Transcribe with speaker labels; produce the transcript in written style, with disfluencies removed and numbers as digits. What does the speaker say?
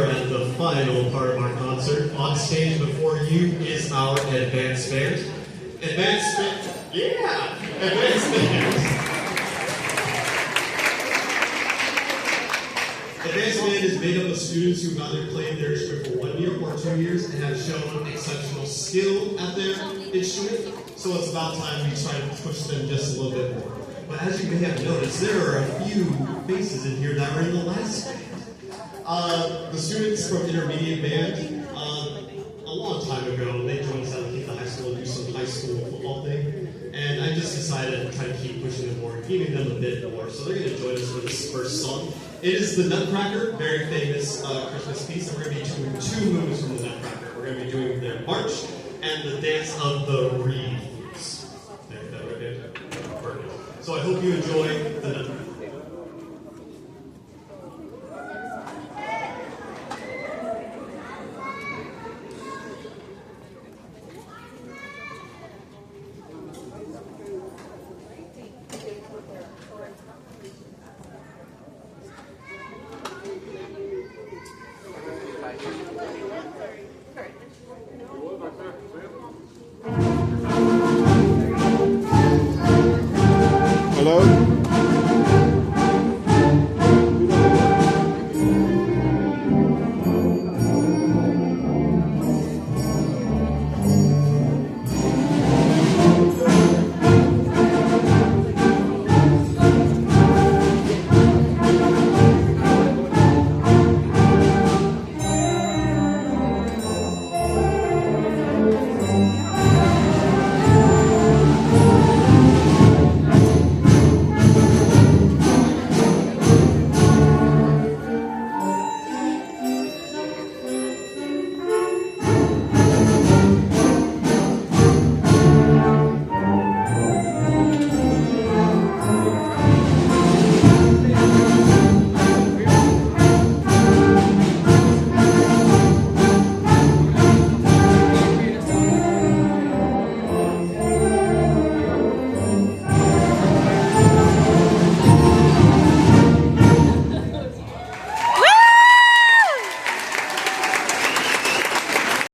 Speaker 1: at the final part of our concert. On stage before you is our advanced band. Advanced band, yeah! Advanced band. Advanced band is made up of students who've either played their instrument for 1 year or 2 years and have shown exceptional skill at their instrument. So it's about time we try to push them just a little bit more. But as you may have noticed, there are a few faces in here that were in the last band. The students from intermediate band, a long time ago, they joined us at Keitha High School to do some high school football thing. And I just decided to try to keep pushing them more, giving them a bit more. So they're going to join us for this first song. It is the Nutcracker, very famous Christmas piece. And we're going to be doing two moves from the Nutcracker. We're going to be doing their march and the dance of the reed.